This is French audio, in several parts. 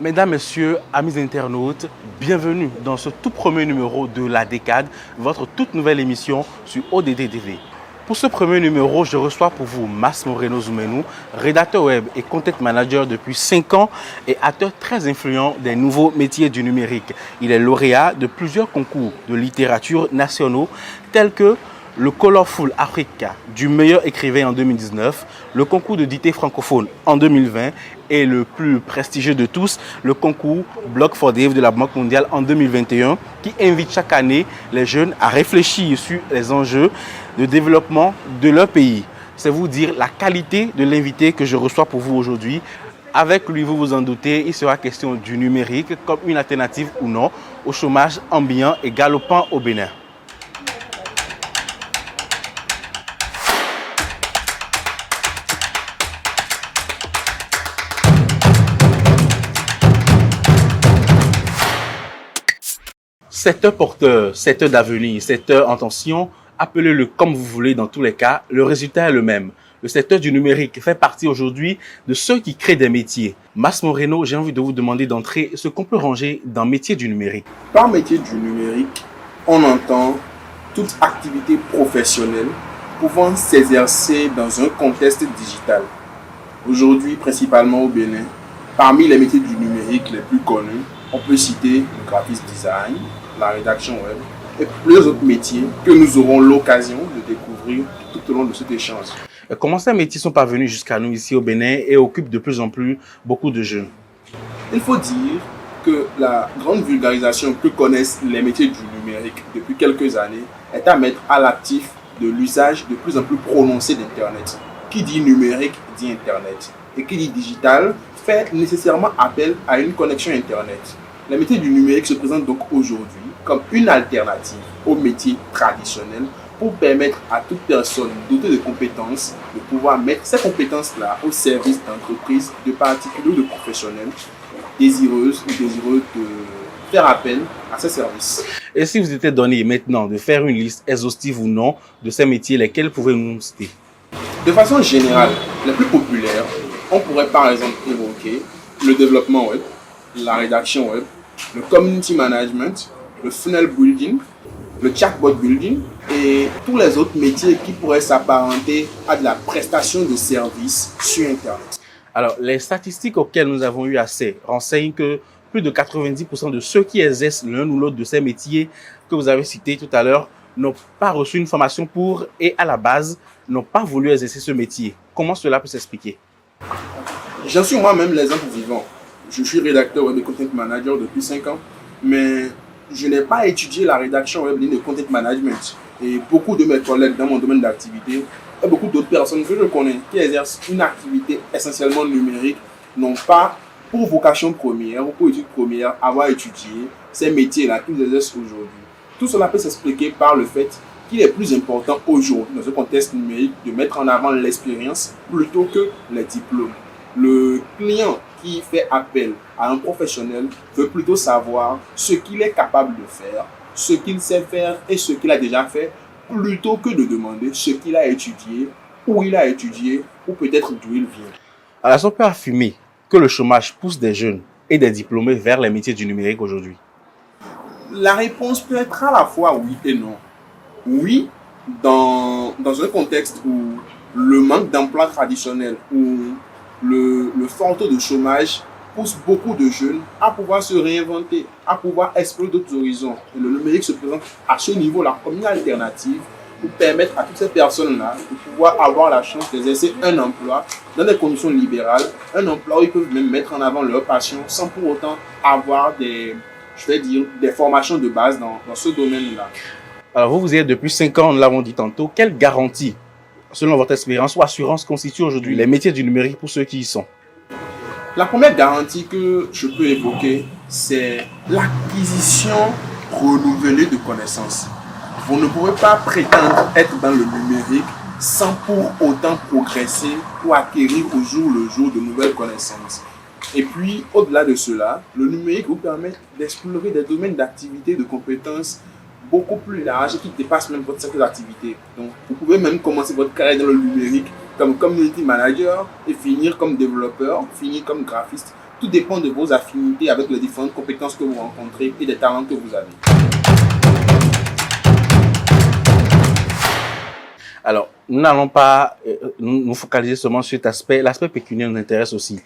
Mesdames, Messieurs, amis internautes, bienvenue dans ce tout premier numéro de La Décade, votre toute nouvelle émission sur ODD TV. Pour ce premier numéro, je reçois pour vous Mas Moreno Zoumenou, rédacteur web et content manager depuis 5 ans et acteur très influent des nouveaux métiers du numérique. Il est lauréat de plusieurs concours de littérature nationaux tels que le Colorful Africa du meilleur écrivain en 2019, le concours de dictée francophone en 2020 et le plus prestigieux de tous, le concours Block for Dave de la Banque mondiale en 2021 qui invite chaque année les jeunes à réfléchir sur les enjeux de développement de leur pays. C'est vous dire la qualité de l'invité que je reçois pour vous aujourd'hui. Avec lui, vous vous en doutez, il sera question du numérique comme une alternative ou non au chômage ambiant et galopant au Bénin. Secteur porteur, secteur d'avenir, secteur en tension, appelez-le comme vous voulez dans tous les cas, le résultat est le même. Le secteur du numérique fait partie aujourd'hui de ceux qui créent des métiers. Mas Moreno, j'ai envie de vous demander d'entrer ce qu'on peut ranger dans métier du numérique. Par métier du numérique, on entend toute activité professionnelle pouvant s'exercer dans un contexte digital. Aujourd'hui, principalement au Bénin, parmi les métiers du numérique les plus connus, on peut citer le graphic design, la rédaction web et plusieurs autres métiers que nous aurons l'occasion de découvrir tout au long de cet échange. Comment ces métiers sont parvenus jusqu'à nous ici au Bénin et occupent de plus en plus beaucoup de jeunes? Il faut dire que la grande vulgarisation que connaissent les métiers du numérique depuis quelques années est à mettre à l'actif de l'usage de plus en plus prononcé d'Internet. Qui dit numérique dit Internet. Et qui dit digital fait nécessairement appel à une connexion Internet. Les métiers du numérique se présentent donc aujourd'hui comme une alternative aux métiers traditionnels pour permettre à toute personne dotée de compétences de pouvoir mettre ces compétences-là au service d'entreprises, de particuliers ou de professionnels désireuses ou désireux de faire appel à ces services. Et si vous étiez donné maintenant de faire une liste exhaustive ou non de ces métiers, lesquels pouvez-vous nous citer? De façon générale, les plus populaires, on pourrait par exemple évoquer le développement web, la rédaction web, le community management, le funnel building, le chatbot building et tous les autres métiers qui pourraient s'apparenter à de la prestation de services sur Internet. Alors, les statistiques auxquelles nous avons eu accès renseignent que plus de 90% de ceux qui exercent l'un ou l'autre de ces métiers que vous avez cités tout à l'heure n'ont pas reçu une formation pour et à la base n'ont pas voulu exercer ce métier. Comment cela peut s'expliquer? J'en suis moi-même l'exemple vivant. Je suis rédacteur web et content manager depuis 5 ans, mais je n'ai pas étudié la rédaction web ni le content management. Et beaucoup de mes collègues dans mon domaine d'activité et beaucoup d'autres personnes que je connais qui exercent une activité essentiellement numérique n'ont pas pour vocation première ou pour étude première avoir étudié ces métiers-là qu'ils exercent aujourd'hui. Tout cela peut s'expliquer par le fait qu'il est plus important aujourd'hui dans ce contexte numérique de mettre en avant l'expérience plutôt que les diplômes. Le client qui fait appel à un professionnel veut plutôt savoir ce qu'il est capable de faire, ce qu'il sait faire et ce qu'il a déjà fait, plutôt que de demander ce qu'il a étudié, où il a étudié ou peut-être d'où il vient. Alors, est-ce qu'on peut affirmer que le chômage pousse des jeunes et des diplômés vers les métiers du numérique aujourd'hui? La réponse peut être à la fois oui et non. Oui, dans un contexte où le manque d'emploi traditionnel, où le fort taux de chômage pousse beaucoup de jeunes à pouvoir se réinventer, à pouvoir explorer d'autres horizons. Et le numérique se présente à ce niveau-là comme une alternative pour permettre à toutes ces personnes-là de pouvoir avoir la chance d'exercer un emploi dans des conditions libérales, un emploi où ils peuvent même mettre en avant leur passion sans pour autant avoir des formations de base dans ce domaine-là. Alors, vous y êtes depuis 5 ans, nous l'avons dit tantôt. Quelle garantie, selon votre expérience ou assurance, constituent aujourd'hui les métiers du numérique pour ceux qui y sont? La première garantie que je peux évoquer, c'est l'acquisition renouvelée de connaissances. Vous ne pouvez pas prétendre être dans le numérique sans pour autant progresser ou acquérir au jour le jour de nouvelles connaissances. Et puis, au-delà de cela, le numérique vous permet d'explorer des domaines d'activité, de compétences beaucoup plus larges qui dépassent même votre secteur d'activité. Donc, vous pouvez même commencer votre carrière dans le numérique comme community manager et finir comme développeur, finir comme graphiste, Tout dépend de vos affinités avec les différentes compétences que vous rencontrez et des talents que vous avez. Alors, nous n'allons pas nous focaliser seulement sur cet aspect. L'aspect pécuniaire nous intéresse aussi.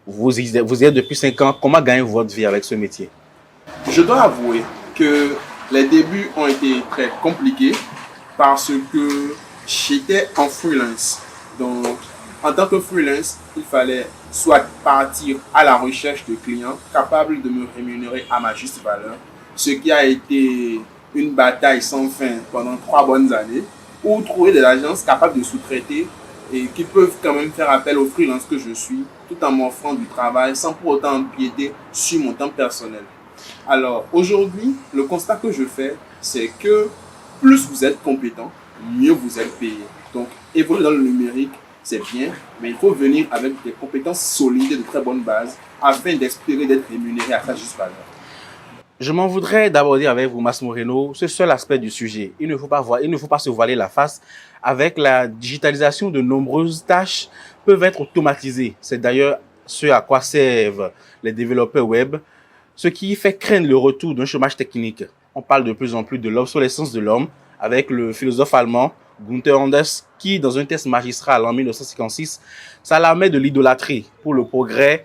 Vous y êtes depuis 5 ans. Comment gagnez-vous votre vie avec ce métier? Je dois avouer que les débuts ont été très compliqués parce que j'étais en freelance. Donc, en tant que freelance, il fallait soit partir à la recherche de clients capables de me rémunérer à ma juste valeur, ce qui a été une bataille sans fin pendant 3 bonnes années, ou trouver des agences capables de sous-traiter et qui peuvent quand même faire appel aux freelance que je suis, tout en m'offrant du travail sans pour autant empiéter sur mon temps personnel. Alors aujourd'hui, le constat que je fais, c'est que plus vous êtes compétent, mieux vous êtes payé. Donc évoluer dans le numérique, c'est bien, mais il faut venir avec des compétences solides et de très bonnes bases afin d'espérer d'être rémunéré à sa juste valeur. Je m'en voudrais d'aborder avec vous, Massimo Reno, ce seul aspect du sujet. Il ne faut pas se voiler la face. Avec la digitalisation, de nombreuses tâches peuvent être automatisées. C'est d'ailleurs ce à quoi servent les développeurs web, ce qui fait craindre le retour d'un chômage technique. On parle de plus en plus de l'obsolescence de l'homme, avec le philosophe allemand Günther Anders qui, dans un test magistral en 1956, s'alarmait de l'idolâtrie pour le progrès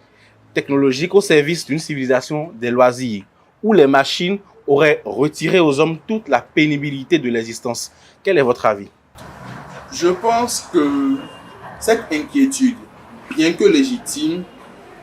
technologique au service d'une civilisation des loisirs, où les machines auraient retiré aux hommes toute la pénibilité de l'existence. Quel est votre avis? Je pense que cette inquiétude, bien que légitime,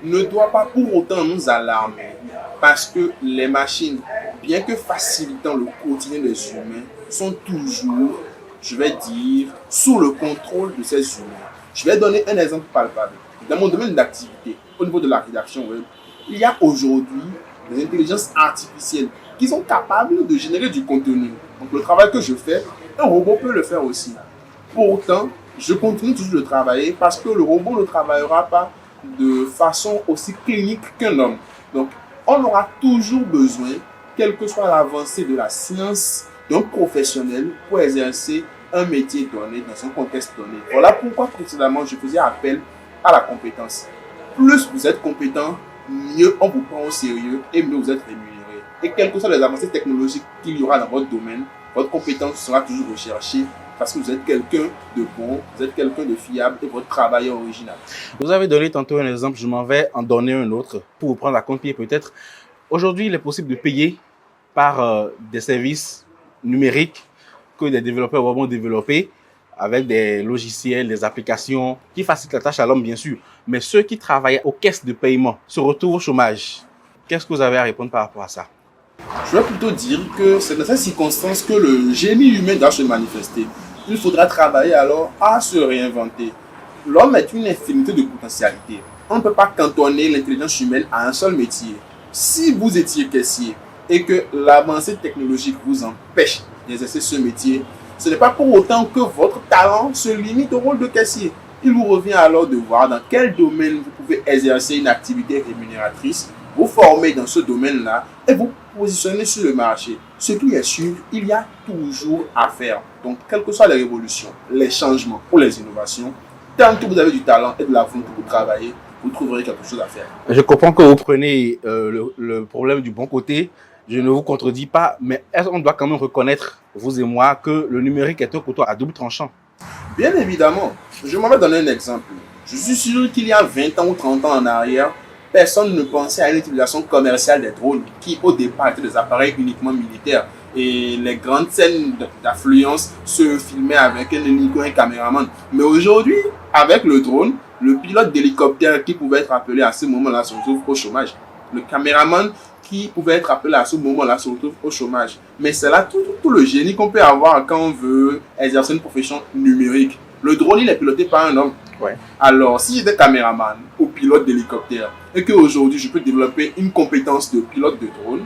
ne doit pas pour autant nous alarmer, parce que les machines, bien que facilitant le quotidien des humains, sont toujours, je vais dire, sous le contrôle de ces humains. Je vais donner un exemple palpable. Dans mon domaine d'activité, au niveau de la rédaction web, il y a aujourd'hui des intelligences artificielles qui sont capables de générer du contenu. Donc le travail que je fais, un robot peut le faire aussi. Pourtant, je continue toujours de travailler parce que le robot ne travaillera pas de façon aussi clinique qu'un homme. Donc, on aura toujours besoin, quelle que soit l'avancée de la science, d'un professionnel pour exercer un métier donné dans un contexte donné. Voilà pourquoi précédemment je faisais appel à la compétence. Plus vous êtes compétent, mieux on vous prend au sérieux et mieux vous êtes rémunéré. Et quelles que soient les avancées technologiques qu'il y aura dans votre domaine, votre compétence sera toujours recherchée parce que vous êtes quelqu'un de bon, vous êtes quelqu'un de fiable et votre travail est original. Vous avez donné tantôt un exemple, je m'en vais en donner un autre pour vous prendre à compte-pied peut-être. Aujourd'hui, il est possible de payer par des services numériques que des développeurs vont développer avec des logiciels, des applications qui facilitent la tâche à l'homme bien sûr. Mais ceux qui travaillent aux caisses de paiement se retrouvent au chômage. Qu'est-ce que vous avez à répondre par rapport à ça? Je vais plutôt dire que c'est dans ces circonstances que le génie humain doit se manifester. Il faudra travailler alors à se réinventer. L'homme est une infinité de potentialités. On ne peut pas cantonner l'intelligence humaine à un seul métier. Si vous étiez caissier et que l'avancée technologique vous empêche d'exercer ce métier, ce n'est pas pour autant que votre talent se limite au rôle de caissier. Il vous revient alors de voir dans quel domaine vous pouvez exercer une activité rémunératrice, vous former dans ce domaine-là et vous positionner sur le marché. Ce qui est sûr, il y a toujours à faire. Donc, quelles que soient les révolutions, les changements ou les innovations, tant que vous avez du talent et de la volonté pour travailler, vous trouverez quelque chose à faire. Je comprends que vous prenez le problème du bon côté. Je ne vous contredis pas, mais on doit quand même reconnaître, vous et moi, que le numérique est un couteau à double tranchant. Bien évidemment. Je m'en vais donner un exemple. Je suis sûr qu'il y a 20 ans ou 30 ans en arrière, personne ne pensait à une utilisation commerciale des drones qui, au départ, étaient des appareils uniquement militaires. Et les grandes scènes d'affluence se filmaient avec un hélico et un caméraman. Mais aujourd'hui, avec le drone, le pilote d'hélicoptère qui pouvait être appelé à ce moment-là se retrouve au chômage. Le caméraman qui pouvait être appelé à ce moment-là se retrouve au chômage. Mais c'est là tout le génie qu'on peut avoir quand on veut exercer une profession numérique. Le drone, il est piloté par un homme. Ouais. Alors, si j'étais caméraman ou pilote d'hélicoptère et qu'aujourd'hui je peux développer une compétence de pilote de drone,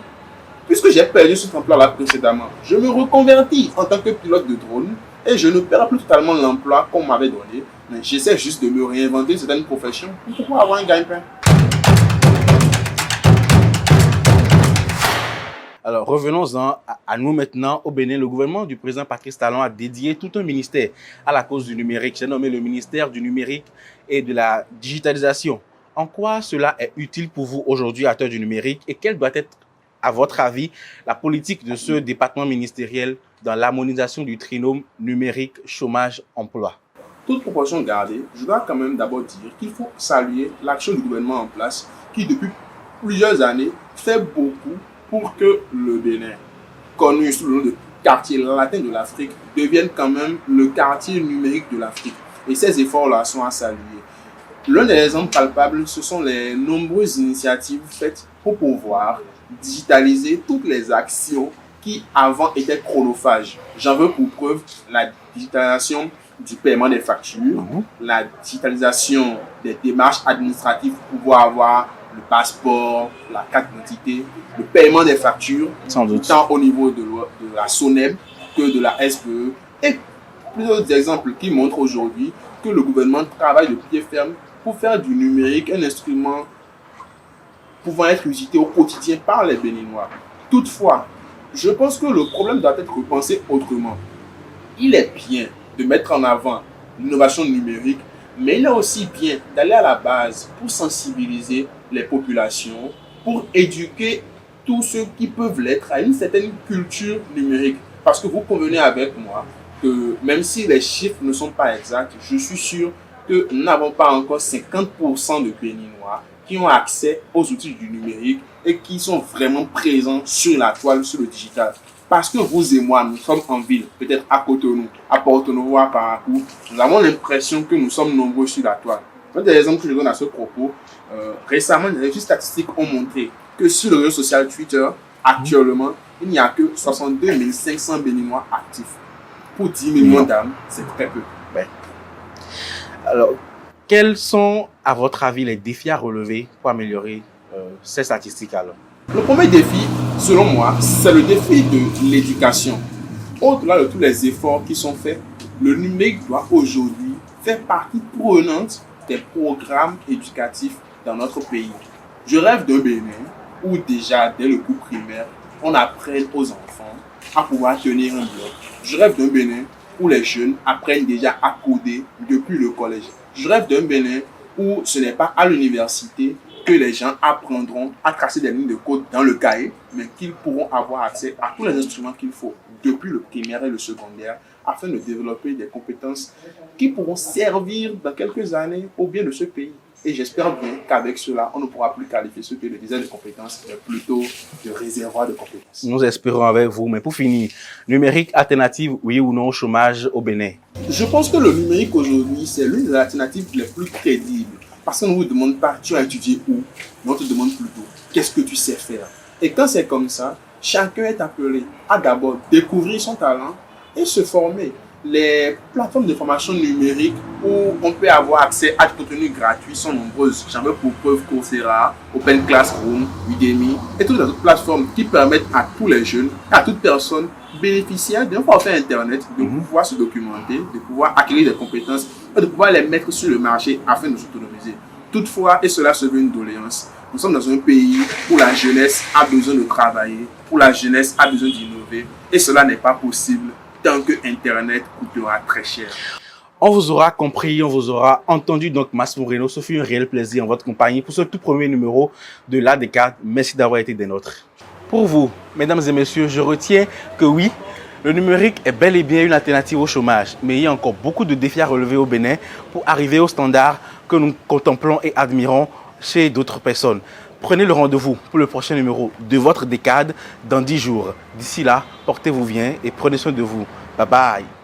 puisque j'ai perdu cet emploi-là précédemment, je me reconvertis en tant que pilote de drone et je ne perds plus totalement l'emploi qu'on m'avait donné, mais j'essaie juste de me réinventer une certaine profession pour pouvoir avoir un gagne-pain. Alors, revenons-en à nous maintenant. Au Bénin, le gouvernement du président Patrice Talon a dédié tout un ministère à la cause du numérique. J'ai nommé le ministère du numérique et de la digitalisation. En quoi cela est utile pour vous aujourd'hui, acteur du numérique, et quelle doit être, à votre avis, la politique de ce département ministériel dans l'harmonisation du trinôme numérique, chômage, emploi? Toute proportion gardée, je dois quand même d'abord dire qu'il faut saluer l'action du gouvernement en place qui, depuis plusieurs années, fait beaucoup pour que le Bénin, connu sous le nom de quartier latin de l'Afrique, devienne quand même le quartier numérique de l'Afrique. Et ces efforts-là sont à saluer. L'un des exemples palpables, ce sont les nombreuses initiatives faites pour pouvoir digitaliser toutes les actions qui avant étaient chronophages. J'en veux pour preuve la digitalisation du paiement des factures, la digitalisation des démarches administratives pour pouvoir avoir le passeport, la carte d'identité, le paiement des factures, tant au niveau de la SONEB que de la SPE, et plusieurs exemples qui montrent aujourd'hui que le gouvernement travaille de pied ferme pour faire du numérique un instrument pouvant être usité au quotidien par les Béninois. Toutefois, je pense que le problème doit être repensé autrement. Il est bien de mettre en avant l'innovation numérique, mais il est aussi bien d'aller à la base pour sensibiliser les populations, pour éduquer tous ceux qui peuvent l'être à une certaine culture numérique. Parce que vous convenez avec moi que même si les chiffres ne sont pas exacts, je suis sûr que nous n'avons pas encore 50% de Béninois qui ont accès aux outils du numérique et qui sont vraiment présents sur la toile, sur le digital. Parce que vous et moi, nous sommes en ville, peut-être à Cotonou, à Porto-Novo, à Parakou, nous avons l'impression que nous sommes nombreux sur la toile. Un des exemples que je donne à ce propos, récemment, les statistiques ont montré que sur le réseau social Twitter, actuellement, il n'y a que 62 500 Béninois actifs. Pour 10 millions d'âmes, c'est très peu. Ouais. Alors, quels sont, à votre avis, les défis à relever pour améliorer ces statistiques alors? Le premier défi, selon moi, c'est le défi de l'éducation. Au-delà de tous les efforts qui sont faits, le numérique doit aujourd'hui faire partie prenante des programmes éducatifs dans notre pays. Je rêve d'un Bénin où déjà, dès le cours primaire, on apprenne aux enfants à pouvoir tenir un bloc. Je rêve d'un Bénin où les jeunes apprennent déjà à coder depuis le collège. Je rêve d'un Bénin où ce n'est pas à l'université que les gens apprendront à tracer des lignes de code dans le cahier, mais qu'ils pourront avoir accès à tous les instruments qu'il faut depuis le primaire et le secondaire afin de développer des compétences qui pourront servir dans quelques années au bien de ce pays. Et j'espère bien qu'avec cela, on ne pourra plus qualifier ce que de dizaines de compétences, mais plutôt de réservoir de compétences. Nous espérons avec vous, mais pour finir, numérique alternative, oui ou non au chômage au Bénin? Je pense que le numérique aujourd'hui, c'est l'une des alternatives les plus crédibles. Parce qu'on ne vous demande pas, tu as étudié où, mais on te demande plutôt, qu'est-ce que tu sais faire? Et quand c'est comme ça, chacun est appelé à d'abord découvrir son talent et se former. Les plateformes de formation numérique où on peut avoir accès à du contenu gratuit sont nombreuses. J'en veux pour preuve Coursera, Open Classroom, Udemy et toutes les autres plateformes qui permettent à tous les jeunes, à toute personne bénéficiaire d'un forfait Internet de pouvoir se documenter, de pouvoir acquérir des compétences et de pouvoir les mettre sur le marché afin de s'autonomiser. Toutefois, et cela se veut une doléance, nous sommes dans un pays où la jeunesse a besoin de travailler, où la jeunesse a besoin d'innover et cela n'est pas possible tant que Internet coûtera très cher. On vous aura compris, on vous aura entendu. Donc, Mass Moreno, ce fut un réel plaisir en votre compagnie pour ce tout premier numéro de La Décade. Merci d'avoir été des nôtres. Pour vous, mesdames et messieurs, je retiens que oui, le numérique est bel et bien une alternative au chômage. Mais il y a encore beaucoup de défis à relever au Bénin pour arriver aux standards que nous contemplons et admirons chez d'autres personnes. Prenez le rendez-vous pour le prochain numéro de votre décade dans 10 jours. D'ici là, portez-vous bien et prenez soin de vous. Bye bye.